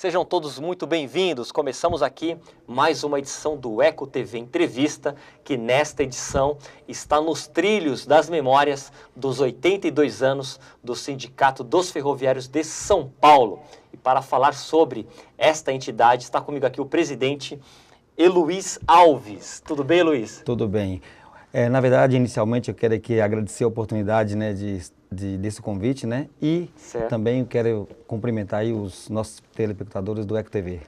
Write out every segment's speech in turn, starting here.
Sejam todos muito bem-vindos. Começamos aqui mais uma edição do Eco TV Entrevista, que nesta edição está nos trilhos das memórias dos 82 anos do Sindicato dos Ferroviários de São Paulo. E para falar sobre esta entidade, está comigo aqui o presidente Eluiz Alves. Tudo bem, Eluiz? Tudo bem. Na verdade, inicialmente eu quero aqui agradecer a oportunidade, desse convite, e também quero cumprimentar aí os nossos telespectadores do Eco TV.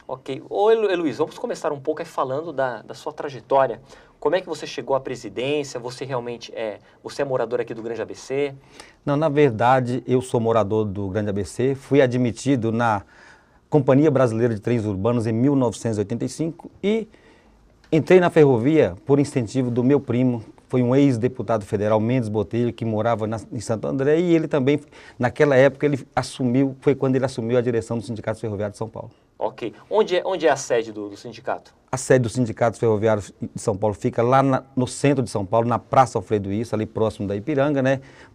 Ok. Ô, Eluiz, vamos começar um pouco falando da sua trajetória. Como é que você chegou à presidência? Você realmente você é morador aqui do Grande ABC? Não, na verdade, eu sou morador do Grande ABC, fui admitido na Companhia Brasileira de Trens Urbanos em 1985 e entrei na ferrovia por incentivo do meu primo, foi um ex-deputado federal, Mendes Botelho, que morava em Santo André, e ele também, naquela época, foi quando ele assumiu a direção do Sindicato Ferroviário de São Paulo. Ok. Onde é a sede do sindicato? A sede do Sindicato Ferroviário de São Paulo fica lá no centro de São Paulo, na Praça Alfredo Issa, ali próximo da Ipiranga,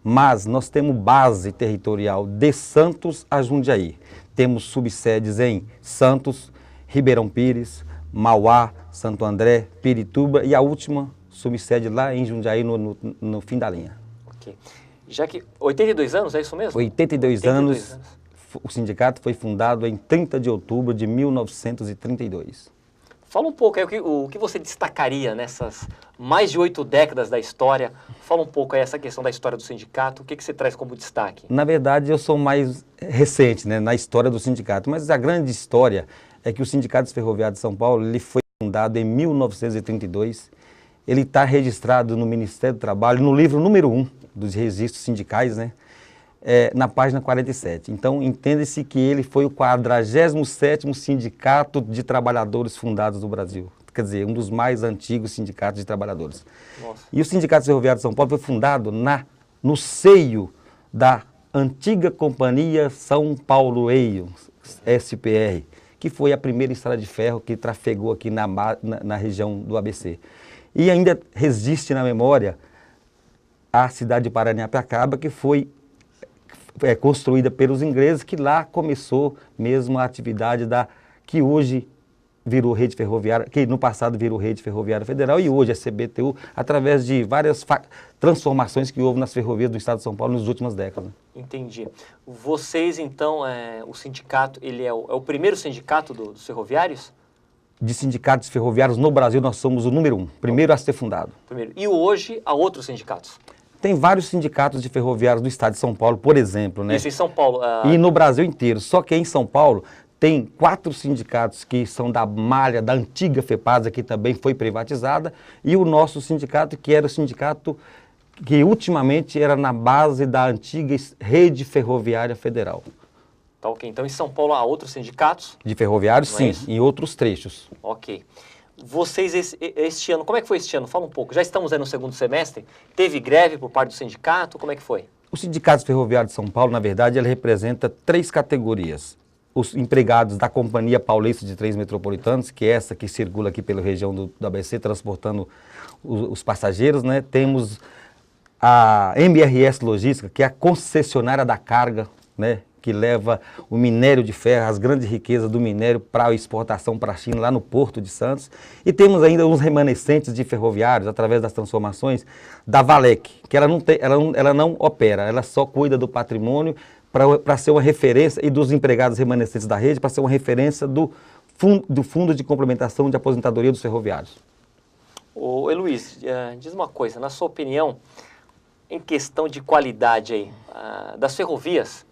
Mas nós temos base territorial de Santos a Jundiaí. Temos subsedes em Santos, Ribeirão Pires, Mauá, Santo André, Pirituba e a última subsede lá em Jundiaí, no fim da linha. Ok. Já que 82 anos, é isso mesmo? 82 anos. O sindicato foi fundado em 30 de outubro de 1932. Fala um pouco aí o que você destacaria nessas mais de 8 décadas da história. Fala um pouco aí essa questão da história do sindicato. O que você traz como destaque? Na verdade, eu sou mais recente, na história do sindicato, mas a grande história é que o Sindicato Ferroviário de São Paulo ele foi fundado em 1932. Ele está registrado no Ministério do Trabalho, no livro número 1 dos registros sindicais, na página 47. Então, entende-se que ele foi o 47º sindicato de trabalhadores fundados no Brasil. Quer dizer, um dos mais antigos sindicatos de trabalhadores. Nossa. E o Sindicato Ferroviário de São Paulo foi fundado no seio da antiga Companhia São Paulo Eio, SPR, que foi a primeira estrada de ferro que trafegou aqui na região do ABC. E ainda resiste na memória a cidade de Paranapiacaba, que foi construída pelos ingleses, que lá começou mesmo a atividade que hoje virou rede ferroviária, que no passado virou rede ferroviária federal e hoje é CBTU, através de várias transformações que houve nas ferrovias do estado de São Paulo nas últimas décadas. Entendi. Vocês, então, o sindicato, ele é o primeiro sindicato dos ferroviários? De sindicatos ferroviários no Brasil, nós somos o número 1, primeiro a ser fundado. Primeiro. E hoje, há outros sindicatos? Tem vários sindicatos de ferroviários do estado de São Paulo, por exemplo. Isso, em São Paulo. E no Brasil inteiro. Só que em São Paulo tem 4 sindicatos que são da malha, da antiga FEPASA, que também foi privatizada, e o nosso sindicato, que era o sindicato que ultimamente era na base da antiga rede ferroviária federal. Tá, ok. Então, em São Paulo há outros sindicatos? De ferroviários, sim, em outros trechos. Ok. Vocês, este ano, como é que foi este ano? Fala um pouco. Já estamos aí no segundo semestre? Teve greve por parte do sindicato? Como é que foi? O Sindicato Ferroviário de São Paulo, na verdade, ele representa 3 categorias. Os empregados da Companhia Paulista de Trens Metropolitanos, que é essa que circula aqui pela região do ABC, transportando os passageiros, Temos a MRS Logística, que é a concessionária da carga, que leva o minério de ferro, as grandes riquezas do minério para a exportação para a China, lá no Porto de Santos. E temos ainda uns remanescentes de ferroviários, através das transformações, da Valec, que ela não opera, ela só cuida do patrimônio para ser uma referência, e dos empregados remanescentes da rede, para ser uma referência do Fundo de Complementação de Aposentadoria dos Ferroviários. Ô, Eluiz, diz uma coisa, na sua opinião, em questão de qualidade aí, das ferrovias,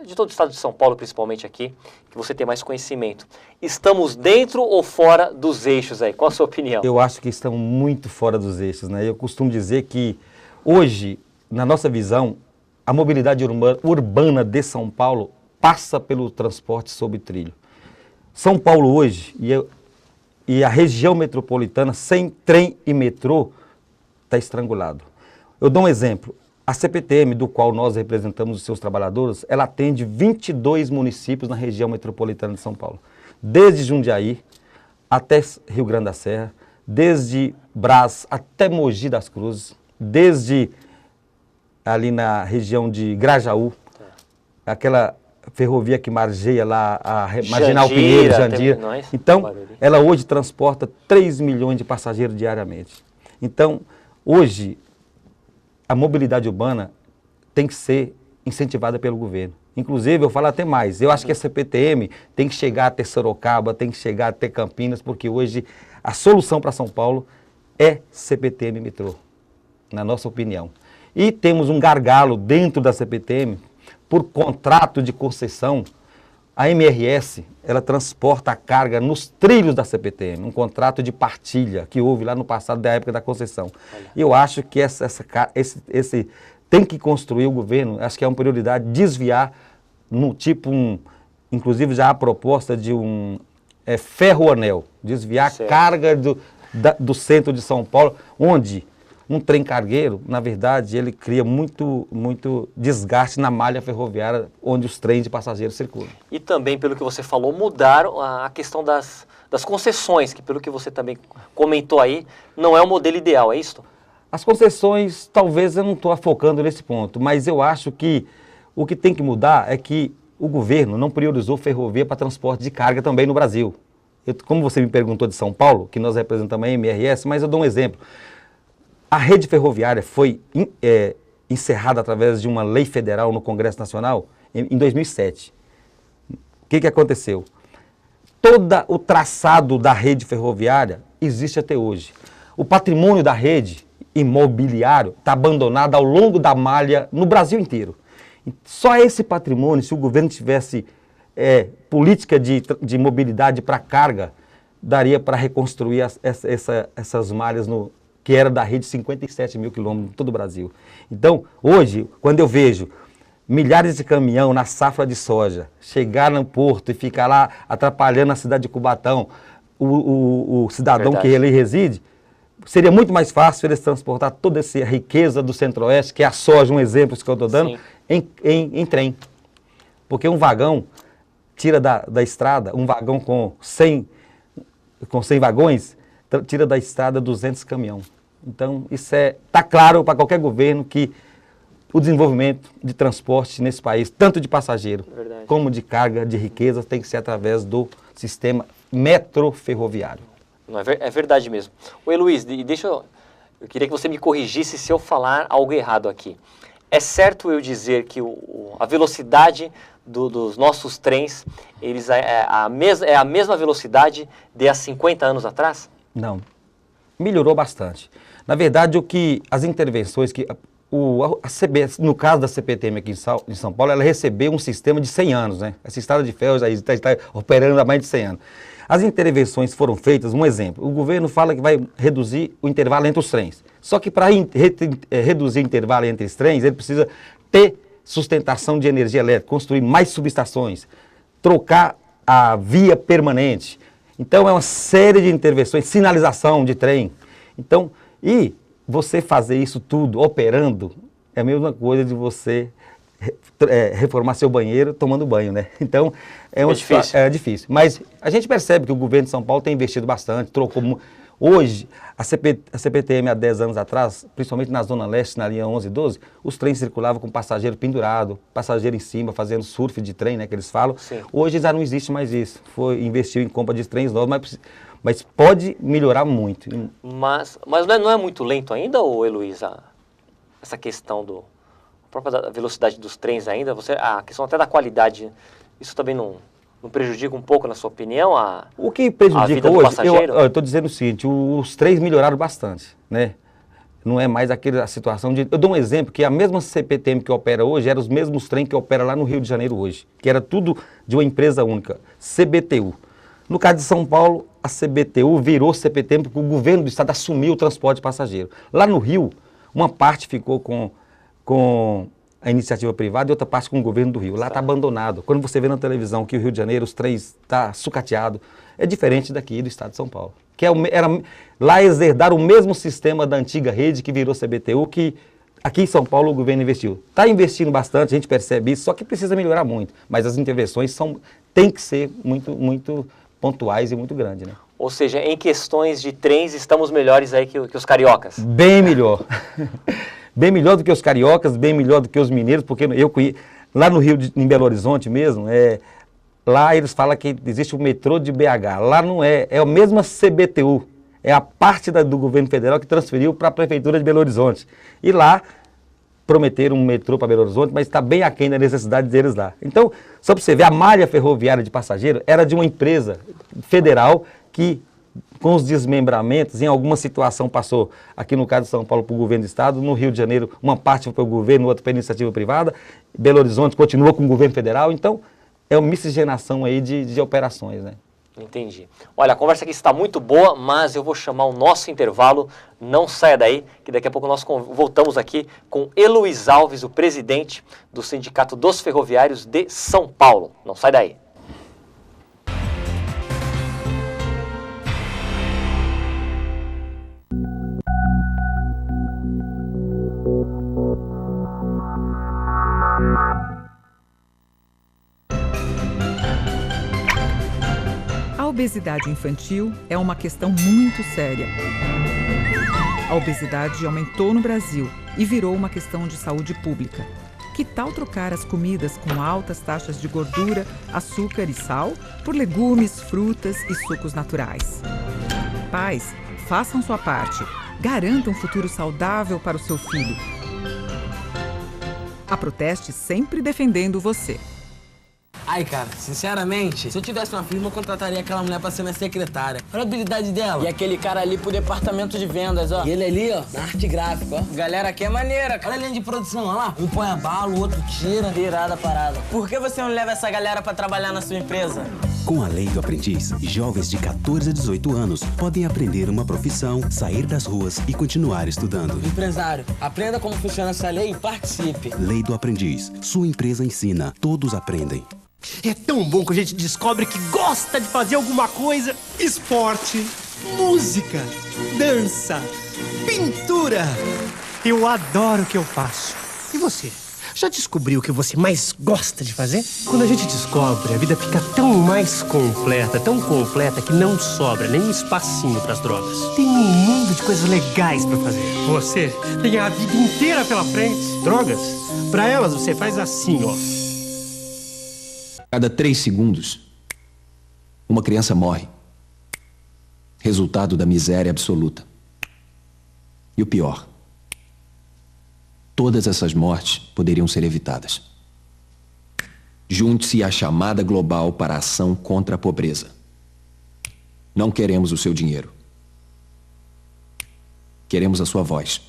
de todo o estado de São Paulo, principalmente aqui, que você tem mais conhecimento. Estamos dentro ou fora dos eixos aí? Qual a sua opinião? Eu acho que estamos muito fora dos eixos, Eu costumo dizer que hoje, na nossa visão, a mobilidade urbana de São Paulo passa pelo transporte sob trilho. São Paulo hoje e a região metropolitana, sem trem e metrô, está estrangulado. Eu dou um exemplo. A CPTM, do qual nós representamos os seus trabalhadores, ela atende 22 municípios na região metropolitana de São Paulo. Desde Jundiaí até Rio Grande da Serra, desde Brás até Mogi das Cruzes, desde ali na região de Grajaú, aquela ferrovia que margeia lá a Marginal Pinheiro, Jandira. Então, ela hoje transporta 3 milhões de passageiros diariamente. Então, hoje, a mobilidade urbana tem que ser incentivada pelo governo. Inclusive, eu falo até mais, eu acho que a CPTM tem que chegar até Sorocaba, tem que chegar até Campinas, porque hoje a solução para São Paulo é CPTM metrô, na nossa opinião. E temos um gargalo dentro da CPTM, por contrato de concessão, a MRS, ela transporta a carga nos trilhos da CPTM, um contrato de partilha que houve lá no passado, da época da concessão. E eu acho que esse tem que construir o governo, acho que é uma prioridade, desviar no tipo inclusive já há a proposta de um ferro-anel, desviar a carga do centro de São Paulo, onde um trem cargueiro, na verdade, ele cria muito desgaste na malha ferroviária onde os trens de passageiros circulam. E também, pelo que você falou, mudar a questão das concessões, que pelo que você também comentou aí, não é o modelo ideal, é isso? As concessões, talvez eu não estou focando nesse ponto, mas eu acho que o que tem que mudar é que o governo não priorizou ferrovia para transporte de carga também no Brasil. Como você me perguntou de São Paulo, que nós representamos a MRS, mas eu dou um exemplo. A rede ferroviária foi encerrada através de uma lei federal no Congresso Nacional em 2007. O que aconteceu? Todo o traçado da rede ferroviária existe até hoje. O patrimônio da rede imobiliário está abandonado ao longo da malha no Brasil inteiro. Só esse patrimônio, se o governo tivesse política de mobilidade para carga, daria para reconstruir essas malhas que era da rede 57 mil quilômetros em todo o Brasil. Então, hoje, quando eu vejo milhares de caminhão na safra de soja chegar no porto e ficar lá atrapalhando a cidade de Cubatão, o cidadão que ali reside, seria muito mais fácil eles transportar toda essa riqueza do Centro-Oeste, que é a soja, um exemplo que eu estou dando, em trem. Porque um vagão tira da estrada, um vagão com 100 vagões, tira da estrada 200 caminhões. Então, isso está claro para qualquer governo que o desenvolvimento de transporte nesse país, tanto de passageiro como de carga, de riqueza, tem que ser através do sistema metroferroviário. Não, é verdade mesmo. Oi, Luiz, eu queria que você me corrigisse se eu falar algo errado aqui. É certo eu dizer que a velocidade dos nossos trens é a mesma velocidade de há 50 anos atrás? Não. Melhorou bastante. Na verdade, as intervenções que no caso da CPTM aqui em São Paulo, ela recebeu um sistema de 100 anos, né? Essa estrada de ferro já está operando há mais de 100 anos. As intervenções foram feitas, um exemplo, o governo fala que vai reduzir o intervalo entre os trens. Só que para reduzir o intervalo entre os trens, ele precisa ter sustentação de energia elétrica, construir mais subestações, trocar a via permanente. Então é uma série de intervenções, sinalização de trem. Então, e você fazer isso tudo operando é a mesma coisa de você reformar seu banheiro tomando banho, né? Então, é difícil. Mas a gente percebe que o governo de São Paulo tem investido bastante, trocou. Hoje, a CPTM há 10 anos atrás, principalmente na Zona Leste, na linha 11 e 12, os trens circulavam com passageiro pendurado, passageiro em cima, fazendo surf de trem, né, que eles falam. Sim. Hoje já não existe mais isso. Investiu em compra de trens novos, mas pode melhorar muito. Mas não é muito lento ainda, ô Heloísa, essa questão a própria velocidade dos trens ainda? A questão até da qualidade, isso também não prejudica um pouco, na sua opinião, o que prejudica a vida do hoje, passageiro? Eu estou dizendo o seguinte, os trens melhoraram bastante, né? Não é mais a situação de... Eu dou um exemplo, que a mesma CPTM que opera hoje, eram os mesmos trens que opera lá no Rio de Janeiro hoje, que era tudo de uma empresa única, CBTU. No caso de São Paulo, a CBTU virou CPTM porque o governo do estado assumiu o transporte de passageiro. Lá no Rio, uma parte ficou com a iniciativa privada e outra parte com o governo do Rio. Lá está abandonado. Quando você vê na televisão que o Rio de Janeiro, os trens está sucateado, é diferente daqui do estado de São Paulo. Lá eles herdaram o mesmo sistema da antiga rede que virou CBTU, que aqui em São Paulo o governo investiu. Está investindo bastante, a gente percebe isso, só que precisa melhorar muito. Mas as intervenções têm que ser muito pontuais e muito grandes, né? Ou seja, em questões de trens, estamos melhores aí que os cariocas? Bem melhor. Bem melhor do que os cariocas, bem melhor do que os mineiros, porque Lá no Rio, em Belo Horizonte mesmo, lá eles falam que existe o metrô de BH. Lá não é, é a mesma CBTU. É a parte do governo federal que transferiu para a prefeitura de Belo Horizonte. E lá prometeram um metrô para Belo Horizonte, mas está bem aquém da necessidade deles lá. Então, só para você ver, a malha ferroviária de passageiro era de uma empresa federal que, com os desmembramentos, em alguma situação passou, aqui no caso de São Paulo, para o governo do estado, no Rio de Janeiro, uma parte foi para o governo, outra para a iniciativa privada, Belo Horizonte continua com o governo federal, então é uma miscigenação aí de operações, né? Entendi. Olha, a conversa aqui está muito boa, mas eu vou chamar o nosso intervalo. Não saia daí, que daqui a pouco nós voltamos aqui com Heloís Alves, o presidente do Sindicato dos Ferroviários de São Paulo. Não sai daí. A obesidade infantil é uma questão muito séria. A obesidade aumentou no Brasil e virou uma questão de saúde pública. Que tal trocar as comidas com altas taxas de gordura, açúcar e sal por legumes, frutas e sucos naturais? Pais, façam sua parte. Garantam um futuro saudável para o seu filho. A Proteste sempre defendendo você. Ai, cara, sinceramente, se eu tivesse uma firma, eu contrataria aquela mulher pra ser minha secretária. Olha a habilidade dela. E aquele cara ali pro departamento de vendas, ó. E ele ali, ó, na arte gráfica, ó. Galera aqui é maneira, cara. Olha a linha de produção, olha lá. Um põe a bala, o outro tira. Virada a parada. Por que você não leva essa galera pra trabalhar na sua empresa? Com a Lei do Aprendiz, jovens de 14 a 18 anos podem aprender uma profissão, sair das ruas e continuar estudando. Empresário, aprenda como funciona essa lei e participe. Lei do Aprendiz. Sua empresa ensina. Todos aprendem. É tão bom que a gente descobre que gosta de fazer alguma coisa. Esporte, música, dança, pintura. Eu adoro o que eu faço. E você? Já descobriu o que você mais gosta de fazer? Quando a gente descobre, a vida fica tão mais completa que não sobra nem um espacinho pras drogas. Tem um mundo de coisas legais pra fazer. Você tem a vida inteira pela frente. Drogas? Pra elas você faz assim, ó. Cada 3 segundos, uma criança morre. Resultado da miséria absoluta. E o pior, todas essas mortes poderiam ser evitadas. Junte-se à chamada global para a ação contra a pobreza. Não queremos o seu dinheiro. Queremos a sua voz.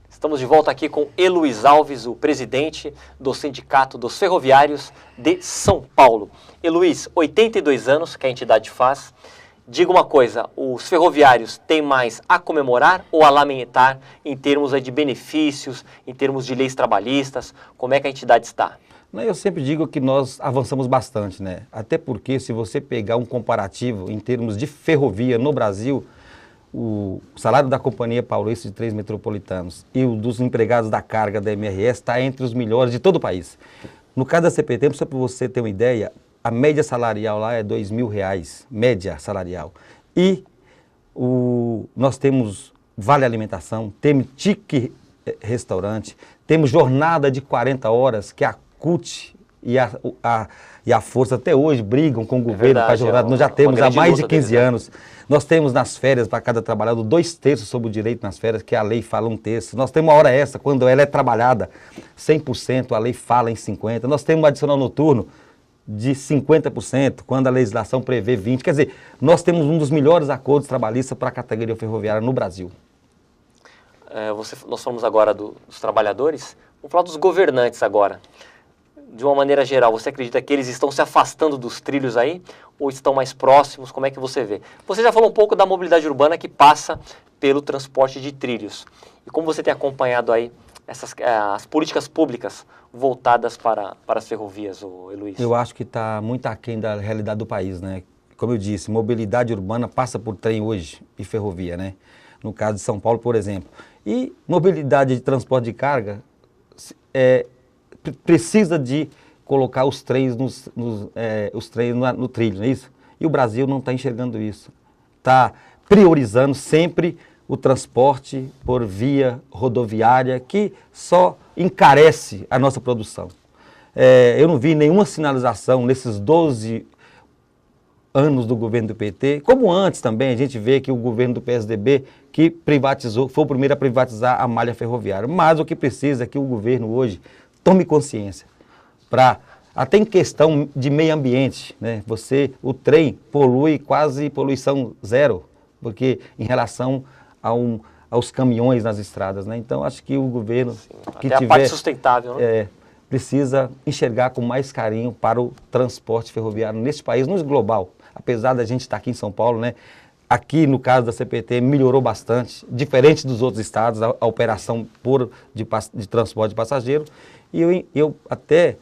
Estamos de volta aqui com Heloís Alves, o presidente do Sindicato dos Ferroviários de São Paulo. Heloís, 82 anos que a entidade faz. Diga uma coisa, os ferroviários têm mais a comemorar ou a lamentar em termos de benefícios, em termos de leis trabalhistas? Como é que a entidade está? Eu sempre digo que nós avançamos bastante, né? Até porque se você pegar um comparativo em termos de ferrovia no Brasil, o salário da Companhia Paulista de Trens Metropolitanos e o dos empregados da carga da MRS está entre os melhores de todo o país. No caso da CPT, só para você ter uma ideia, a média salarial lá é R$2.000, média salarial. E nós temos vale alimentação, temos tique restaurante, temos jornada de 40 horas, que a CUT e a Força até hoje brigam com o governo para jornada. Nós já temos há mais de 15 anos. Nós temos nas férias, para cada trabalhador, 2/3 sobre o direito nas férias, que a lei fala 1/3. Nós temos uma hora extra, quando ela é trabalhada 100%, a lei fala em 50%. Nós temos um adicional noturno de 50%, quando a legislação prevê 20%. Quer dizer, nós temos um dos melhores acordos trabalhistas para a categoria ferroviária no Brasil. Nós falamos agora dos trabalhadores, vamos falar dos governantes agora. De uma maneira geral, você acredita que eles estão se afastando dos trilhos aí? Ou estão mais próximos? Como é que você vê? Você já falou um pouco da mobilidade urbana que passa pelo transporte de trilhos. E como você tem acompanhado aí as políticas públicas voltadas para as ferrovias, Heloís? Eu acho que está muito aquém da realidade do país, né? Como eu disse, mobilidade urbana passa por trem hoje e ferrovia, né? no caso de São Paulo, por exemplo. E mobilidade de transporte de carga precisa de colocar os trens no trilho, não é isso? E o Brasil não está enxergando isso. Está priorizando sempre o transporte por via rodoviária, que só encarece a nossa produção. Eu não vi nenhuma sinalização nesses 12 anos do governo do PT, como antes também, a gente vê que o governo do PSDB que privatizou, foi o primeiro a privatizar a malha ferroviária. Mas o que precisa é que o governo hoje tome consciência, até em questão de meio ambiente, né? O trem polui quase poluição zero, porque em relação aos caminhões nas estradas, né? Então acho que o governo Sim, até a parte sustentável, né? Precisa enxergar com mais carinho para o transporte ferroviário neste país, no global. Apesar da gente estar aqui em São Paulo, né? Aqui no caso da CPT melhorou bastante, diferente dos outros estados, a operação de transporte de passageiro. E eu até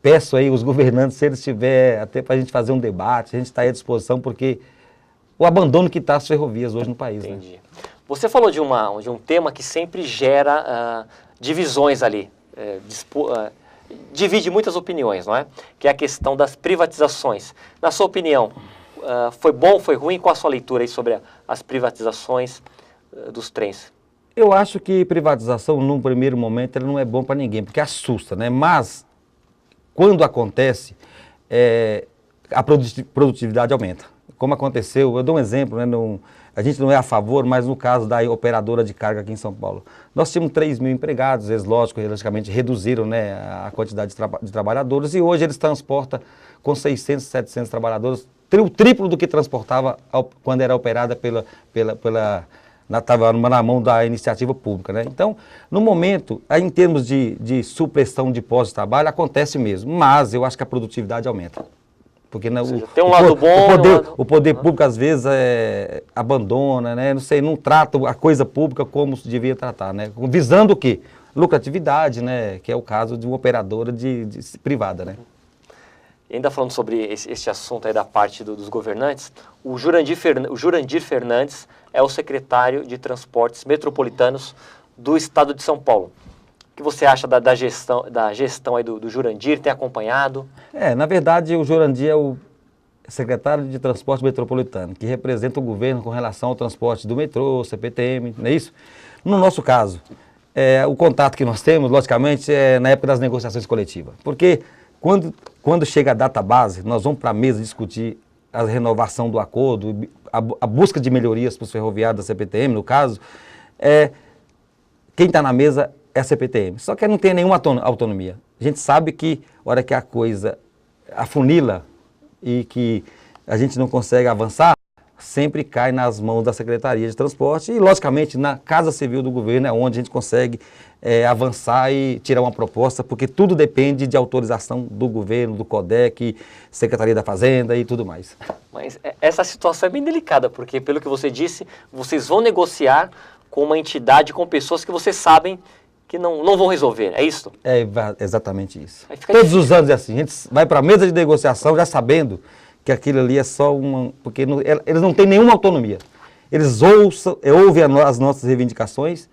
peço aí os governantes, se eles tiverem, até para a gente fazer um debate, a gente está aí à disposição, porque o abandono que está as ferrovias hoje no país. Entendi. Né? Você falou de um tema que sempre gera divisões ali, divide muitas opiniões, não é? Que é a questão das privatizações. Na sua opinião, foi bom, foi ruim? Qual a sua leitura aí sobre as privatizações dos trens? Eu acho que privatização, num primeiro momento, ela não é bom para ninguém, porque assusta, né? Mas, quando acontece, a produtividade aumenta. Como aconteceu, eu dou um exemplo, né? A gente não é a favor, mas no caso da operadora de carga aqui em São Paulo. Nós tínhamos 3 mil empregados, eles, logicamente, reduziram, né, a quantidade de trabalhadores, e hoje eles transportam com 600, 700 trabalhadores, o triplo do que transportava quando era operada estava na mão da iniciativa pública, né? Então, no momento, em termos de supressão de postos de trabalho, acontece mesmo, mas eu acho que a produtividade aumenta. Porque tem um lado bom, o poder público às vezes abandona, né? Não trata a coisa pública como se devia tratar, né? Visando o quê? Lucratividade, né? Que é o caso de uma operadora privada, né? E ainda falando sobre este assunto aí da parte dos governantes, o Jurandir Fernandes é o secretário de Transportes Metropolitanos do Estado de São Paulo. O que você acha da gestão aí do Jurandir? Tem acompanhado? Na verdade, o Jurandir é o secretário de Transporte Metropolitano, que representa o governo com relação ao transporte do metrô, CPTM, não é isso? No nosso caso, o contato que nós temos, logicamente, é na época das negociações coletivas. Porque quando chega a data base, nós vamos para a mesa discutir a renovação do acordo, a busca de melhorias para os ferroviários da CPTM, no caso, quem está na mesa é a CPTM, só que não tem nenhuma autonomia. A gente sabe que, a hora que a coisa afunila e que a gente não consegue avançar, sempre cai nas mãos da Secretaria de Transporte e, logicamente, na Casa Civil do Governo é onde a gente consegue avançar e tirar uma proposta, porque tudo depende de autorização do governo, do CODEC, Secretaria da Fazenda e tudo mais. Mas essa situação é bem delicada, porque, pelo que você disse, vocês vão negociar com uma entidade, com pessoas que vocês sabem que não vão resolver, é isso? É exatamente isso. Todos os anos é assim, a gente vai para a mesa de negociação já sabendo que aquilo ali é só porque eles não têm nenhuma autonomia. Eles ouvem as nossas reivindicações,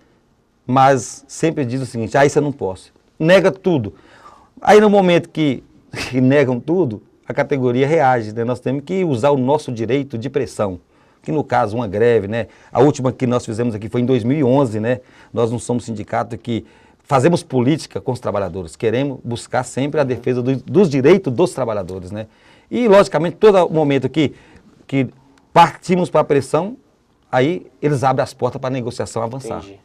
mas sempre diz o seguinte, isso eu não posso. Nega tudo. Aí no momento que negam tudo, a categoria reage, né? Nós temos que usar o nosso direito de pressão. Que no caso, uma greve, né? A última que nós fizemos aqui foi em 2011, né? Nós não somos sindicato que fazemos política com os trabalhadores. Queremos buscar sempre a defesa dos direitos dos trabalhadores, né? E, logicamente, todo momento que partimos para a pressão, aí eles abrem as portas para a negociação avançar. Entendi.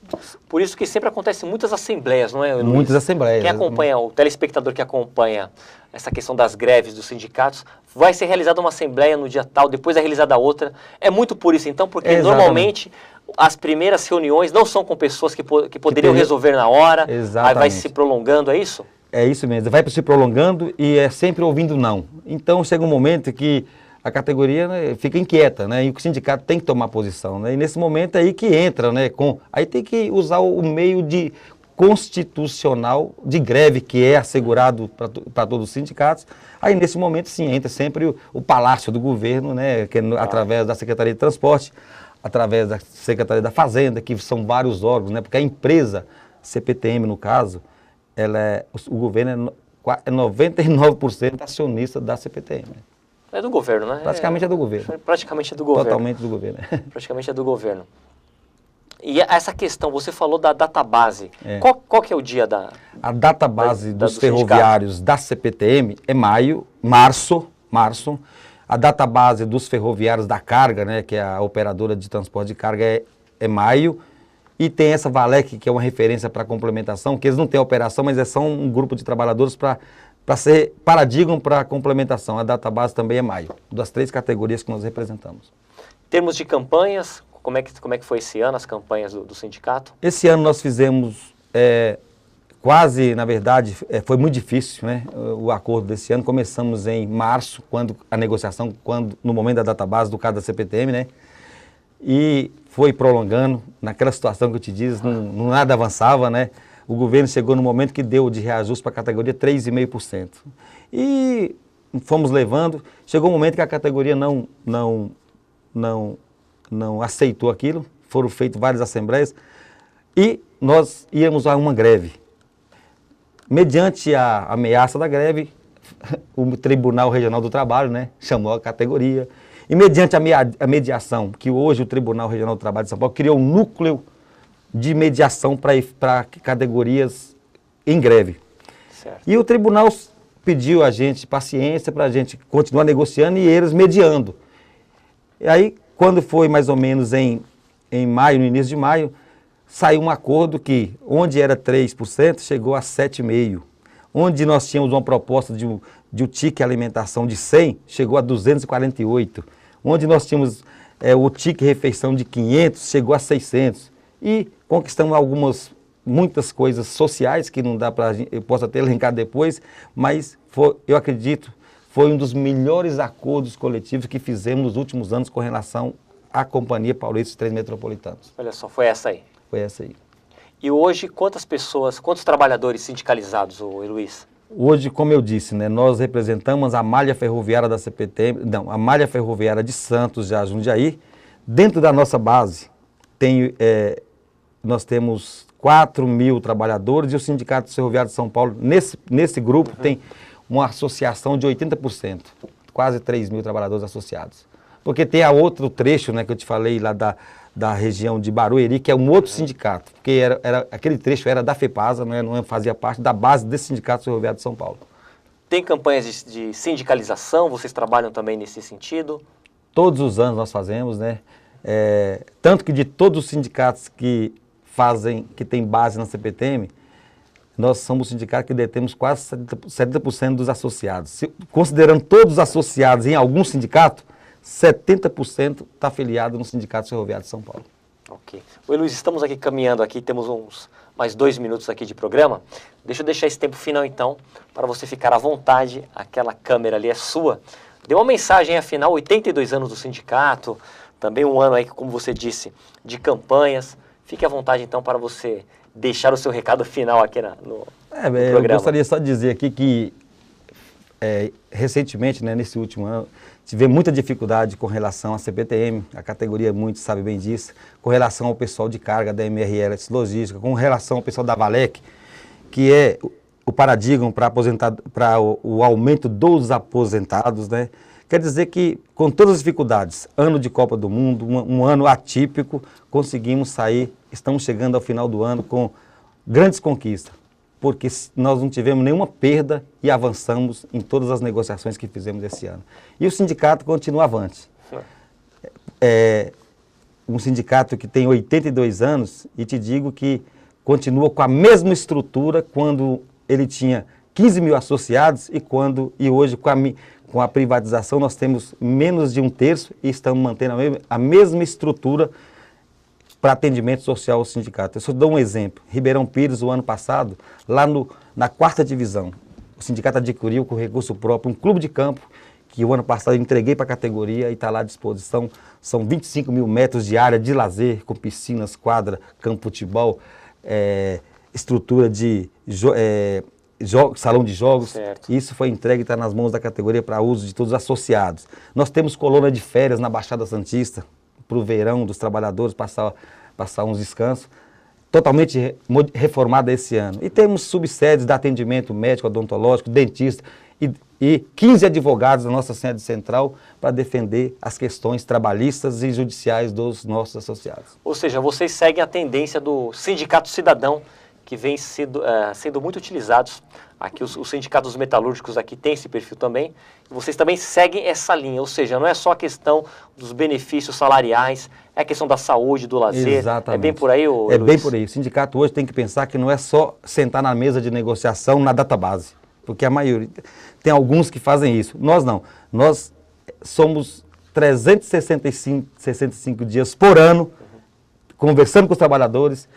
Por isso que sempre acontecem muitas assembleias, não é, Luiz? Muitas assembleias. Quem acompanha, o telespectador que acompanha essa questão das greves dos sindicatos, vai ser realizada uma assembleia no dia tal, depois é realizada outra. É muito por isso, então, porque normalmente as primeiras reuniões não são com pessoas que poderiam resolver na hora, aí vai se prolongando, é isso? É isso mesmo, vai se prolongando e é sempre ouvindo não. Então chega um momento que a categoria, né, fica inquieta, né, e o sindicato tem que tomar posição, né, e nesse momento é aí que entra, né, aí tem que usar o meio constitucional de greve que é assegurado para todos os sindicatos. Aí nesse momento sim, entra sempre o palácio do governo, né, que é através da Secretaria de Transporte, através da Secretaria da Fazenda, que são vários órgãos, né? Porque a empresa, CPTM no caso, o governo é 99% acionista da CPTM. É do governo, né? Praticamente é do governo. Praticamente é do governo. Totalmente do governo. Praticamente é do governo. E essa questão, você falou da database. Qual que é o dia da... A database dos do ferroviários da CPTM é março. A database dos ferroviários da carga, né, que é a operadora de transporte de carga, é maio. E tem essa Valec, que é uma referência para complementação, que eles não têm operação, mas é só um grupo de trabalhadores para ser paradigma para complementação. A database também é maio, das 3 categorias que nós representamos. Em termos de campanhas, como é que foi esse ano, as campanhas do sindicato? Esse ano nós fizemos quase, na verdade, foi muito difícil, né, o acordo desse ano. Começamos em março, quando a negociação, no momento da database do caso da CPTM, né, e foi prolongando, naquela situação que eu te disse, nada avançava, né, o governo chegou no momento que deu de reajuste para a categoria 3,5%. E fomos levando, chegou um momento que a categoria não aceitou aquilo, foram feitas várias assembleias e nós íamos a uma greve. Mediante a ameaça da greve, o Tribunal Regional do Trabalho, né, chamou a categoria e mediante a mediação, que hoje o Tribunal Regional do Trabalho de São Paulo criou um núcleo de mediação para categorias em greve. Certo. E o tribunal pediu a gente paciência para a gente continuar negociando e eles mediando. E aí, quando foi mais ou menos em maio, no início de maio, saiu um acordo que, onde era 3%, chegou a 7,5%. Onde nós tínhamos uma proposta de um ticket alimentação de 100, chegou a 248. Onde nós tínhamos o ticket refeição de 500, chegou a 600. E conquistamos muitas coisas sociais que não dá para, eu posso até elencar depois, mas eu acredito, foi um dos melhores acordos coletivos que fizemos nos últimos anos com relação à Companhia Paulista de Trens Metropolitanos. Olha só, foi essa aí. Foi essa aí. E hoje, quantos trabalhadores sindicalizados, Luiz? Hoje, como eu disse, né, nós representamos a malha ferroviária da CPTM, a malha ferroviária de Santos, já Jundiaí. Dentro da nossa base, nós temos 4.000 trabalhadores e o Sindicato Ferroviário de São Paulo, nesse grupo, tem uma associação de 80%, quase 3.000 trabalhadores associados. Porque tem a outro trecho, né, que eu te falei lá da região de Barueri, que é um outro sindicato, porque aquele trecho era da FEPASA, não fazia parte da base desse Sindicato Ferroviário de São Paulo. Tem campanhas de sindicalização, vocês trabalham também nesse sentido? Todos os anos nós fazemos, né? Tanto que de todos os sindicatos que tem base na CPTM, nós somos o sindicato que detemos quase 70% dos associados. Considerando todos os associados em algum sindicato, 70% está afiliado no Sindicato Ferroviário de São Paulo. Ok. Oi, Luiz, estamos aqui caminhando aqui, temos mais 2 minutos aqui de programa. Deixa eu deixar esse tempo final, então, para você ficar à vontade. Aquela câmera ali é sua. Dê uma mensagem, afinal, 82 anos do sindicato, também um ano aí, como você disse, de campanhas. Fique à vontade, então, para você deixar o seu recado final aqui no programa. Eu gostaria só de dizer aqui que, recentemente, né, nesse último ano, tivemos muita dificuldade com relação à CPTM, a categoria muito sabe bem disso, com relação ao pessoal de carga da MRL Logística, com relação ao pessoal da Valec, que é o paradigma para o aumento dos aposentados, né? Quer dizer que, com todas as dificuldades, ano de Copa do Mundo, um ano atípico, conseguimos sair, estamos chegando ao final do ano com grandes conquistas, porque nós não tivemos nenhuma perda e avançamos em todas as negociações que fizemos esse ano. E o sindicato continua avante. Um sindicato que tem 82 anos, e te digo que continua com a mesma estrutura quando ele tinha 15 mil associados e hoje com a privatização nós temos menos de 1/3 e estamos mantendo a mesma estrutura para atendimento social ao sindicato. Eu só dou um exemplo. Ribeirão Pires, o ano passado, lá na 4ª divisão, o sindicato adquiriu com recurso próprio um clube de campo que o ano passado eu entreguei para a categoria e está lá à disposição. São 25 mil metros de área de lazer, com piscinas, quadra, campo de futebol, estrutura de salão de jogos. Certo. Isso foi entregue e está nas mãos da categoria para uso de todos os associados. Nós temos colônia de férias na Baixada Santista, o verão dos trabalhadores, passar uns descansos, totalmente reformada esse ano. E temos subsedes de atendimento médico, odontológico, dentista e 15 advogados da nossa sede central para defender as questões trabalhistas e judiciais dos nossos associados. Ou seja, vocês seguem a tendência do Sindicato Cidadão, que vem sendo muito utilizados. Aqui os sindicatos metalúrgicos aqui têm esse perfil também. Vocês também seguem essa linha, ou seja, não é só a questão dos benefícios salariais, é a questão da saúde, do lazer. Exatamente. É bem por aí, É bem por aí. O sindicato hoje tem que pensar que não é só sentar na mesa de negociação na database, porque a maioria, tem alguns que fazem isso. Nós não. Nós somos 365 dias por ano, conversando com os trabalhadores,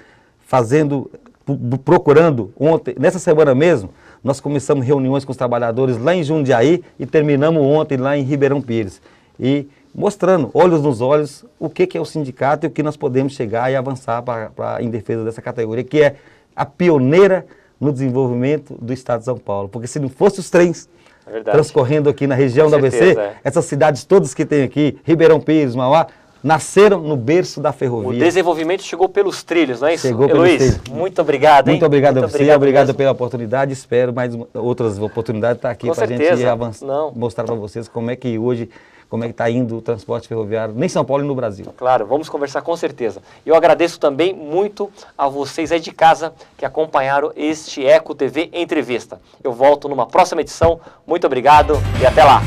procurando. Ontem, nessa semana mesmo, nós começamos reuniões com os trabalhadores lá em Jundiaí e terminamos ontem lá em Ribeirão Pires. E mostrando, olhos nos olhos, o que é o sindicato e o que nós podemos chegar e avançar em defesa dessa categoria, que é a pioneira no desenvolvimento do Estado de São Paulo. Porque se não fosse os trens transcorrendo aqui na região do ABC, essas cidades todas que tem aqui, Ribeirão Pires, Mauá, nasceram no berço da ferrovia. O desenvolvimento chegou pelos trilhos, não é isso? Chegou pelos trilhos. Muito obrigado, hein? Muito obrigado a você, obrigado pela oportunidade. Espero mais outras oportunidades estar aqui para a gente avançar, mostrar para vocês como é que hoje, como é que está indo o transporte ferroviário em São Paulo e no Brasil. Claro, vamos conversar com certeza. Eu agradeço também muito a vocês aí de casa que acompanharam este Eco TV Entrevista. Eu volto numa próxima edição. Muito obrigado e até lá.